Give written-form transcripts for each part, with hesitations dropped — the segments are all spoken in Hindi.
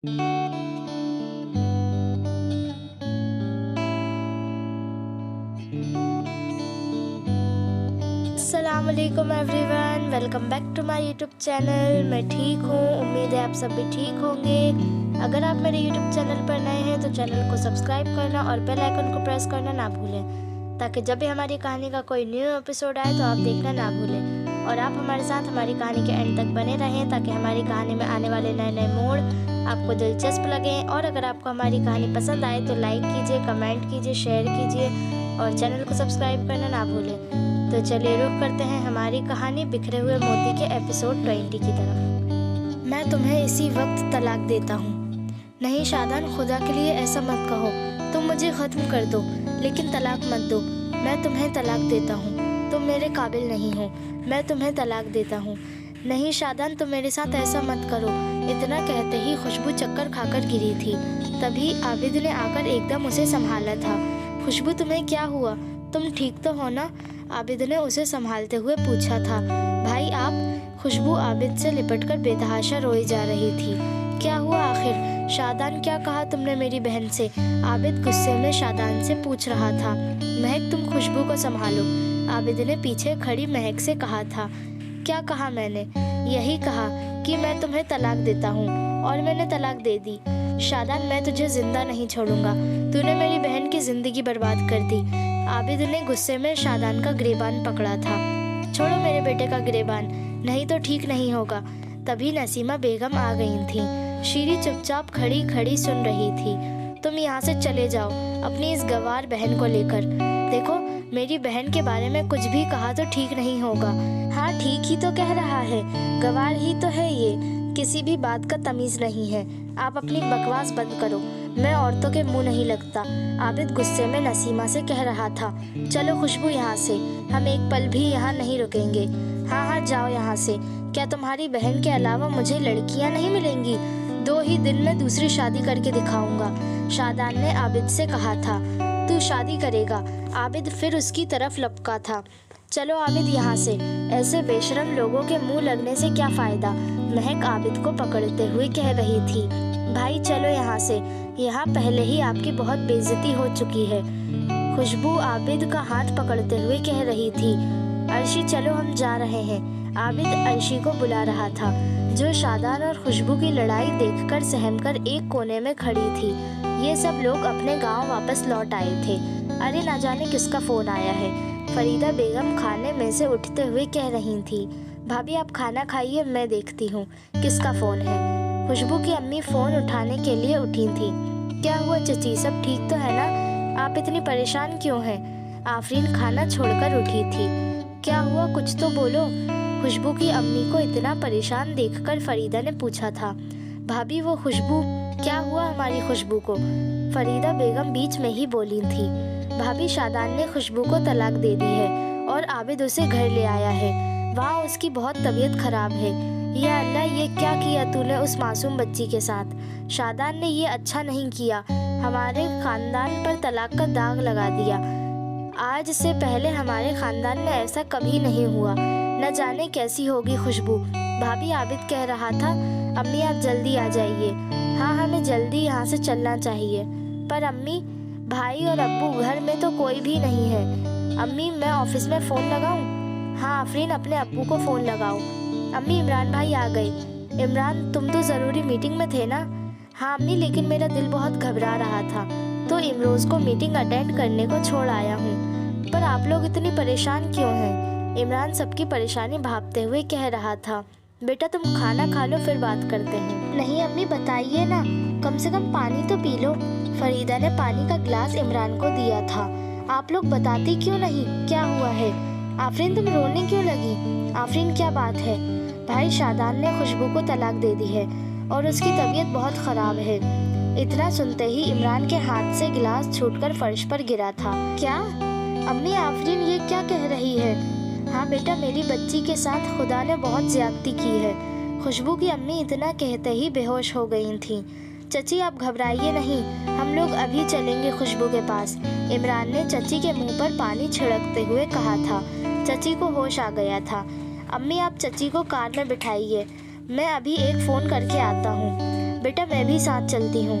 अस्सलामुअलैकुम everyone, welcome back to my YouTube channel. मैं ठीक हूँ, उम्मीद है आप सब भी ठीक होंगे। अगर आप मेरे यूट्यूब चैनल पर नए हैं तो चैनल को सब्सक्राइब करना और बेल आइकन को प्रेस करना ना भूलें, ताकि जब भी हमारी कहानी का कोई न्यू एपिसोड आए तो आप देखना ना भूलें। और आप हमारे साथ हमारी कहानी के एंड तक बने रहें, ताकि हमारी कहानी में आने वाले नए नए मोड़ आपको दिलचस्प लगें। और अगर आपको हमारी कहानी पसंद आए तो लाइक कीजिए, कमेंट कीजिए, शेयर कीजिए और चैनल को सब्सक्राइब करना ना भूलें। तो चलिए रुख करते हैं हमारी कहानी बिखरे हुए मोती के एपिसोड 20 की तरफ। मैं तुम्हें इसी वक्त तलाक देता हूँ। नहीं शादान, खुदा के लिए ऐसा मत कहो। तुम मुझे ख़त्म कर दो, लेकिन तलाक मत दो। मैं तुम्हें तलाक देता हूँ। तुम मेरे काबिल नहीं हो। मैं तुम्हें तलाक देता हूँ। नहीं शादान, तुम मेरे साथ ऐसा मत करो। इतना कहते ही खुशबू चक्कर खाकर गिरी थी। तभी आबिद ने आकर एकदम उसे संभाला था। खुशबू, तुम्हें क्या हुआ? तुम ठीक तो हो ना? आबिद ने उसे संभालते हुए पूछा था। भाई आप? खुशबू आबिद से लिपटकर बेतहाशा रोई जा रही थी। क्या हुआ आखिर? शादान, क्या कहा तुमने मेरी बहन से? आबिद गुस्से में शादान से पूछ रहा था। महक, तुम खुशबू को संभालो, आबिद ने पीछे खड़ी महक से कहा था। क्या कहा मैंने? यही कहा कि मैं तुम्हें तलाक देता हूँ, और मैंने तलाक दे दी। शादान, मैं तुझे जिंदा नहीं छोड़ूंगा। तूने मेरी बहन की जिंदगी बर्बाद कर दी। आबिद ने गुस्से में शादान का गिरेबान पकड़ा था। छोड़ो मेरे बेटे का गिरेबान, नहीं तो ठीक नहीं होगा। तभी नसीमा बेगम आ गई थी। शीरी चुपचाप खड़ी खड़ी सुन रही थी। तुम यहाँ से चले जाओ अपनी इस गवार बहन को लेकर। देखो, मेरी बहन के बारे में कुछ भी कहा तो ठीक नहीं होगा। हाँ, ठीक ही तो कह रहा है, गवार ही तो है ये, किसी भी बात का तमीज़ नहीं है। आप अपनी बकवास बंद करो, मैं औरतों के मुंह नहीं लगता। आबिद गुस्से में नसीमा से कह रहा था। चलो खुशबू, यहाँ से हम एक पल भी यहाँ नहीं रुकेंगे। हाँ हाँ, जाओ यहाँ से। क्या तुम्हारी बहन के अलावा मुझे लड़कियाँ नहीं मिलेंगी? 2 ही दिन में दूसरी शादी करके दिखाऊंगा, शादान ने आबिद से कहा था। तू शादी करेगा? आबिद फिर उसकी तरफ लपका था। चलो आबिद, यहाँ से। ऐसे बेशरम लोगों के मुंह लगने से क्या फ़ायदा? महक आबिद को पकड़ते हुए कह रही थी। भाई चलो यहाँ से, यहाँ पहले ही आपकी बहुत बेइज्जती हो चुकी है। खुशबू आबिद का हाथ पकड़ते हुए कह रही थी। अर्शी, चलो हम जा रहे हैं। आबिद अर्शी को बुला रहा था, जो शादान और खुशबू की लड़ाई देखकर सहमकर एक कोने में खड़ी थी। ये सब लोग अपने गांव वापस लौट आए थे। अरे ना जाने किसका फ़ोन आया है। फरीदा बेगम खाने में से उठते हुए कह रही थी। भाभी आप खाना खाइए, मैं देखती हूँ किसका फ़ोन है। खुशबू की अम्मी फ़ोन उठाने के लिए उठी थी। क्या हुआ चची, सब ठीक तो है ना? आप इतनी परेशान क्यों हैं? आफरीन खाना छोड़कर उठी थी। क्या हुआ, कुछ तो बोलो। खुशबू की अम्मी को इतना परेशान देखकर फरीदा ने पूछा था। भाभी वो खुशबू, क्या हुआ हमारी खुशबू को? फरीदा बेगम बीच में ही बोली थी। भाभी, शादान ने खुशबू को तलाक दे दी है और आबिद उसे घर ले आया है। वहाँ उसकी बहुत तबीयत खराब है। या अल्लाह, ये क्या किया तूने उस मासूम बच्ची के साथ? शादान ने ये अच्छा नहीं किया, हमारे खानदान पर तलाक का दाग लगा दिया। आज से पहले हमारे खानदान में ऐसा कभी नहीं हुआ। न जाने कैसी होगी खुशबू। भाभी, आबिद कह रहा था अम्मी आप जल्दी आ जाइए। हाँ, हमें जल्दी यहाँ से चलना चाहिए। पर अम्मी, भाई और अब्बू घर में तो कोई भी नहीं है। अम्मी, मैं ऑफिस में फ़ोन लगाऊं? हाँ आफरीन, अपने अब्बू को फ़ोन लगाओ। अम्मी, इमरान भाई आ गए। इमरान, तुम तो ज़रूरी मीटिंग में थे ना? हाँ अम्मी, लेकिन मेरा दिल बहुत घबरा रहा था, तो इमरोज़ को मीटिंग अटेंड करने को छोड़ आया हूँ। पर आप लोग इतनी परेशान क्यों हैं? इमरान सबकी परेशानी भांपते हुए कह रहा था। बेटा तुम खाना खा लो, फिर बात करते हैं। नहीं अम्मी, बताइए ना, कम से कम पानी तो पी लो। फरीदा ने पानी का गिलास इमरान को दिया था। आप लोग बताती क्यों नहीं, क्या हुआ है? आफरीन, तुम रोने क्यों लगी? आफरीन, क्या बात है? भाई, शादान ने खुशबू को तलाक दे दी है और उसकी तबीयत बहुत ख़राब है। इतना सुनते ही इमरान के हाथ से गिलास छूटकर फर्श पर गिरा था। क्या? अम्मी, आफरीन ये क्या कह रही है? हाँ बेटा, मेरी बच्ची के साथ खुदा ने बहुत ज़्यादती की है। खुशबू की अम्मी इतना कहते ही बेहोश हो गई थीं। चची आप घबराइए नहीं, हम लोग अभी चलेंगे खुशबू के पास। इमरान ने चची के मुंह पर पानी छिड़कते हुए कहा था। चची को होश आ गया था। अम्मी, आप चची को कार में बिठाइए, मैं अभी एक फ़ोन करके आता हूँ। बेटा मैं भी साथ चलती हूँ।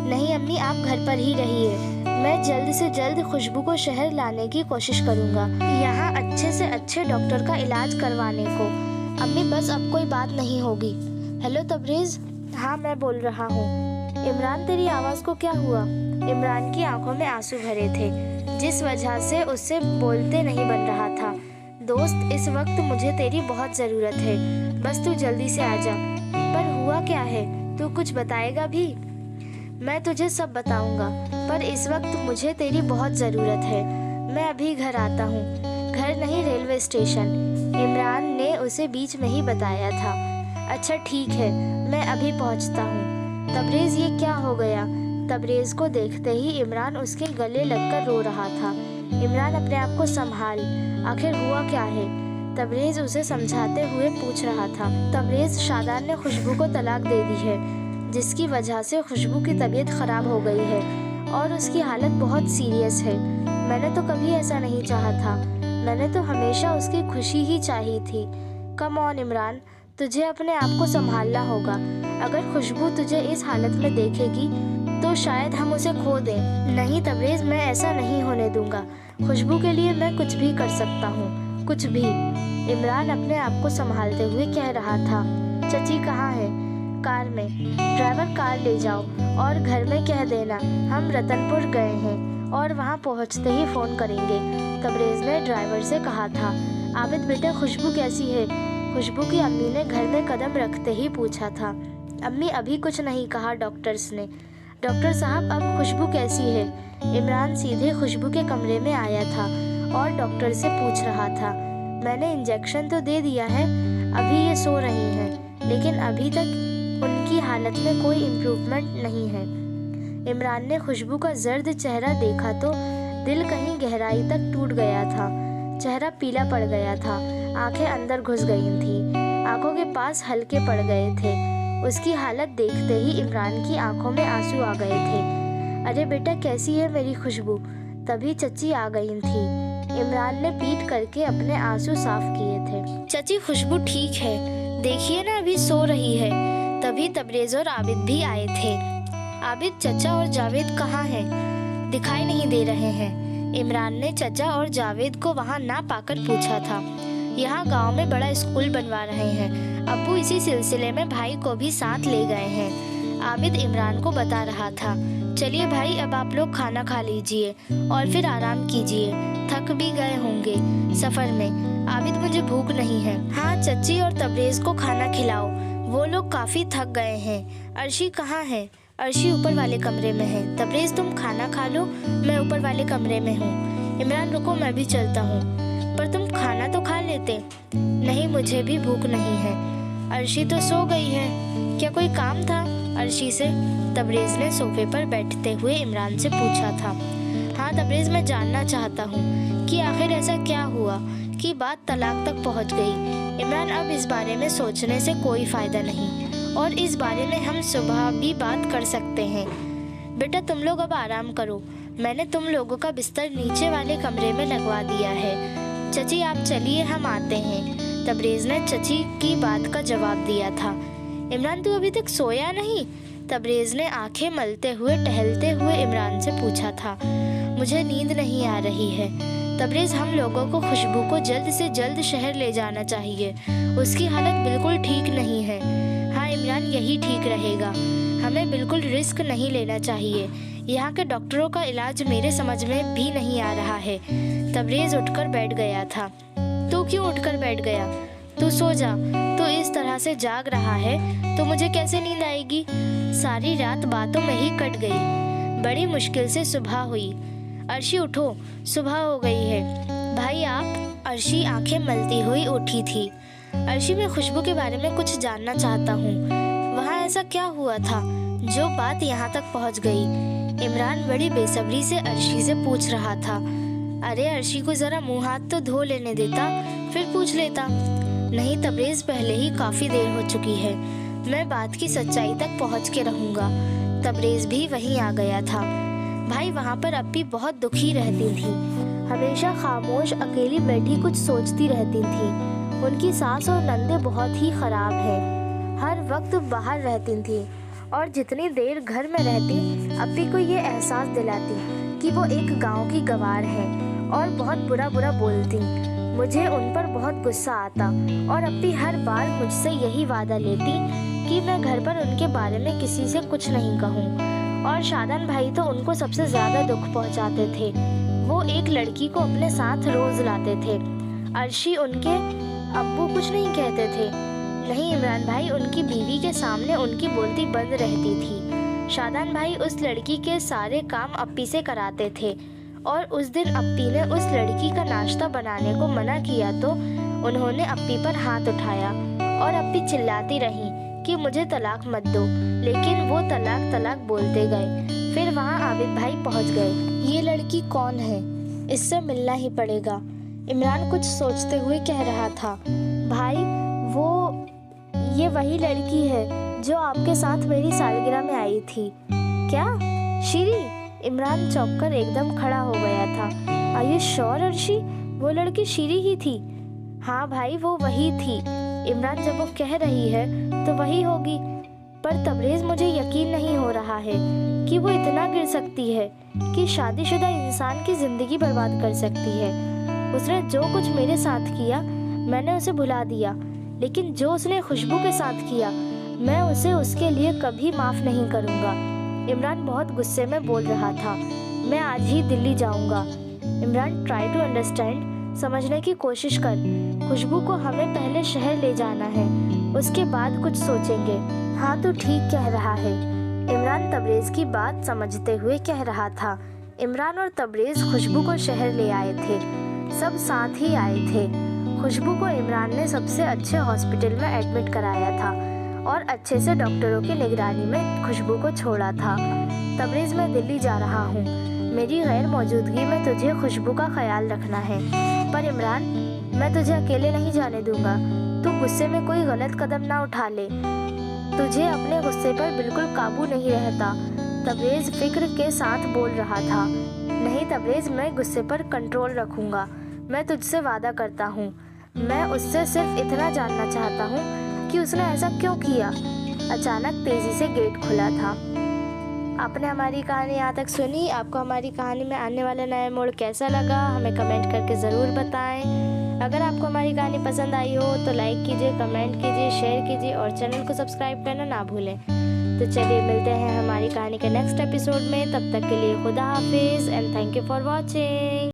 नहीं अम्मी, आप घर पर ही रहिए, मैं जल्द से जल्द खुशबू को शहर लाने की कोशिश करूँगा, यहाँ अच्छे से अच्छे डॉक्टर का इलाज करवाने को। अम्मी बस अब कोई बात नहीं होगी। हेलो तबरेज़। हाँ मैं बोल रहा हूँ। इमरान तेरी आवाज़ को क्या हुआ? इमरान की आंखों में आंसू भरे थे, जिस वजह से उससे बोलते नहीं बन रहा था। दोस्त इस वक्त मुझे तेरी बहुत ज़रूरत है, बस तू जल्दी से आ जा। पर हुआ क्या है, तू कुछ बताएगा भी? मैं तुझे सब बताऊंगा, पर इस वक्त मुझे तेरी बहुत ज़रूरत है। मैं अभी घर आता हूँ। घर नहीं, रेलवे स्टेशन, इमरान ने उसे बीच में ही बताया था। अच्छा ठीक है, मैं अभी पहुँचता हूँ। तबरेज़ ये क्या हो गया? तबरेज़ को देखते ही इमरान उसके गले लगकर रो रहा था। इमरान अपने आप को संभाल, आखिर हुआ क्या है? तबरेज़ उसे समझाते हुए पूछ रहा था। तबरेज़, शादान ने खुशबू को तलाक दे दी है, जिसकी वजह से खुशबू की तबीयत ख़राब हो गई है और उसकी हालत बहुत सीरियस है। मैंने तो कभी ऐसा नहीं चाहा था, मैंने तो हमेशा उसकी खुशी ही चाही थी। कम ऑन इमरान, तुझे अपने आप को संभालना होगा। अगर खुशबू तुझे इस हालत में देखेगी तो शायद हम उसे खो दें। नहीं तबरेज़, मैं ऐसा नहीं होने दूंगा। खुशबू के लिए मैं कुछ भी कर सकता हूँ, कुछ भी। इमरान अपने आप को संभालते हुए कह रहा था। चची कहाँ है? कार में। ड्राइवर कार ले जाओ और घर में कह देना हम रतनपुर गए हैं और वहाँ पहुँचते ही फ़ोन करेंगे, तबरेज़ ने ड्राइवर से कहा था। आबिद बेटा, खुशबू कैसी है? खुशबू की अम्मी ने घर में कदम रखते ही पूछा था। अम्मी अभी कुछ नहीं कहा डॉक्टर्स ने। डॉक्टर साहब अब खुशबू कैसी है? इमरान सीधे खुशबू के कमरे में आया था और डॉक्टर से पूछ रहा था। मैंने इंजेक्शन तो दे दिया है, अभी ये सो रही हैं, लेकिन अभी तक उनकी हालत में कोई इम्प्रूवमेंट नहीं है। इमरान ने खुशबू का जर्द चेहरा देखा तो दिल कहीं गहराई तक टूट गया था। चेहरा पीला पड़ गया था, आंखें अंदर घुस गई थीं, आंखों के पास हल्के पड़ गए थे। उसकी हालत देखते ही इमरान की आंखों में आंसू आ गए थे। अरे बेटा कैसी है मेरी खुशबू? तभी चची आ गई थी। इमरान ने पीट करके अपने आंसू साफ किए थे। चची खुशबू ठीक है, देखिए ना अभी सो रही है। तभी तबरेज़ और आबिद भी आए थे। आबिद, चचा और जावेद कहाँ हैं? दिखाई नहीं दे रहे हैं। इमरान ने चचा और जावेद को वहाँ ना पाकर पूछा था। यहाँ गांव में बड़ा स्कूल बनवा रहे हैं, अब्बू इसी सिलसिले में भाई को भी साथ ले गए हैं। आबिद इमरान को बता रहा था। चलिए भाई, अब आप लोग खाना खा लीजिए और फिर आराम कीजिए, थक भी गए होंगे सफ़र में। आबिद, मुझे भूख नहीं है। हाँ चची और तबरेज़ को खाना खिलाओ, वो लोग काफ़ी थक गए हैं। अर्शी कहाँ है? अर्शी ऊपर वाले कमरे में है। तबरेज़ तुम खाना खा लो, मैं ऊपर वाले कमरे में हूँ। इमरान रुको, मैं भी चलता हूँ। पर तुम खाना तो खा लेते। नहीं, मुझे भी भूख नहीं है। अर्शी तो सो गई है, क्या कोई काम था अर्शी से? तबरेज़ ने सोफे पर बैठते हुए इमरान से पूछा था। हाँ तबरेज़, मैं जानना चाहता हूँ कि आखिर ऐसा क्या हुआ कि बात तलाक तक पहुँच गई। इमरान, अब इस बारे में सोचने से कोई फ़ायदा नहीं और इस बारे में हम सुबह भी बात कर सकते हैं। बेटा तुम लोग अब आराम करो, मैंने तुम लोगों का बिस्तर नीचे वाले कमरे में लगवा दिया है। चची आप चलिए, हम आते हैं। तबरेज़ ने चची की बात का जवाब दिया था। इमरान, तू अभी तक सोया नहीं? तबरेज़ ने आंखें मलते हुए टहलते हुए इमरान से पूछा था। मुझे नींद नहीं आ रही है। तबरेज़, हम लोगों को खुशबू को जल्द से जल्द शहर ले जाना चाहिए, उसकी हालत बिल्कुल ठीक नहीं है। हाँ इमरान, यही ठीक रहेगा, हमें बिल्कुल रिस्क नहीं लेना चाहिए। यहाँ के डॉक्टरों का इलाज मेरे समझ में भी नहीं आ रहा है। तबरेज़ उठकर बैठ गया था। तू क्यों उठकर बैठ गया? तू सो जा, तू इस तरह से जाग रहा है तो मुझे कैसे नींद आएगी? सारी रात बातों में ही कट गई, बड़ी मुश्किल से सुबह हुई। अर्शी उठो, सुबह हो गई है। भाई आप? अर्शी आंखें मलती हुई उठी थी। अर्शी, मैं खुशबू के बारे में कुछ जानना चाहता हूँ, वहाँ ऐसा क्या हुआ था जो बात यहाँ तक पहुँच गई? इमरान बड़ी बेसब्री से अर्शी से पूछ रहा था। अरे अर्शी को ज़रा मुँह हाथ तो धो लेने देता, फिर पूछ लेता। नहीं तबरेज़, पहले ही काफ़ी देर हो चुकी है, मैं बात की सच्चाई तक पहुँच के रहूँगा। तबरेज़ भी वहीं आ गया था। भाई वहाँ पर अप्पी बहुत दुखी रहती थी, हमेशा खामोश अकेली बैठी कुछ सोचती रहती थी। उनकी सास और नंदे बहुत ही ख़राब हैं, हर वक्त बाहर रहती थी और जितनी देर घर में रहती अप्पी को ये एहसास दिलाती कि वो एक गांव की गवार है और बहुत बुरा बुरा बोलती। मुझे उन पर बहुत गुस्सा आता और अप्पी हर बार मुझसे यही वादा लेती कि मैं घर पर उनके बारे में किसी से कुछ नहीं कहूँ। और शादान भाई तो उनको सबसे ज़्यादा दुख पहुँचाते थे। वो एक लड़की को अपने साथ रोज़ लाते थे। अर्शी उनके अब्बू कुछ नहीं कहते थे। नहीं इमरान भाई, उनकी बीवी के सामने उनकी बोलती बंद रहती थी। शादान भाई उस लड़की के सारे काम अप्पी से कराते थे और उस दिन अप्पी ने उस लड़की का नाश्ता बनाने को मना किया तो उन्होंने अप्पी पर हाथ उठाया और अप्पी चिल्लाती रही कि मुझे तलाक मत दो, लेकिन वो तलाक तलाक बोलते गए। फिर वहाँ आबिद भाई पहुँच गए। ये लड़की कौन है? इससे मिलना ही पड़ेगा, इमरान कुछ सोचते हुए कह रहा था। भाई ये वही लड़की है जो आपके साथ मेरी सालगिरह में आई थी। क्या? शीरी? इमरान चौंक कर एकदम खड़ा हो गया था। Are you sure Arshi? वो लड़की शीरी ही थी? हाँ भाई, वो वही थी। इमरान जब वो कह रही है तो वही होगी, पर तबरेज़ मुझे यकीन नहीं हो रहा है कि वो इतना गिर सकती है कि शादीशुदा इंसान की ज़िंदगी बर्बाद कर सकती है। उसने जो कुछ मेरे साथ किया मैंने उसे भुला दिया, लेकिन जो उसने खुशबू के साथ किया मैं उसे उसके लिए कभी माफ़ नहीं करूँगा। इमरान बहुत गुस्से में बोल रहा था। मैं आज ही दिल्ली जाऊँगा। इमरान, ट्राई टू अंडरस्टैंड, समझने की कोशिश कर। खुशबू को हमें पहले शहर ले जाना है, उसके बाद कुछ सोचेंगे। हाँ तू ठीक कह रहा है। इमरान तबरेज़ की बात समझते हुए कह रहा था। इमरान और तबरेज़ खुशबू को शहर ले आए थे। सब साथ ही आए थे। खुशबू को इमरान ने सबसे अच्छे हॉस्पिटल में एडमिट कराया था और अच्छे से डॉक्टरों की निगरानी में खुशबू को छोड़ा था। तबरेज़, मैं दिल्ली जा रहा हूँ। मेरी गैर मौजूदगी में तुझे खुशबू का ख्याल रखना है। पर इमरान, मैं तुझे अकेले नहीं जाने दूंगा। तू गुस्से में कोई गलत कदम ना उठा ले। तुझे अपने गुस्से पर बिल्कुल काबू नहीं रहता। तबरेज़ फिक्र के साथ बोल रहा था। नहीं तबरेज़, मैं गुस्से पर कंट्रोल रखूँगा। मैं तुझसे वादा करता हूँ। मैं उससे सिर्फ इतना जानना चाहता हूँ कि उसने ऐसा क्यों किया। अचानक तेज़ी से गेट खुला था। आपने हमारी कहानी यहाँ तक सुनी। आपको हमारी कहानी में आने वाला नया मोड़ कैसा लगा हमें कमेंट करके ज़रूर बताएं। अगर आपको हमारी कहानी पसंद आई हो तो लाइक कीजिए, कमेंट कीजिए, शेयर कीजिए और चैनल को सब्सक्राइब करना ना भूलें। तो चलिए मिलते हैं हमारी कहानी के नेक्स्ट एपिसोड में। तब तक के लिए खुदा हाफिज़ and thank you for watching.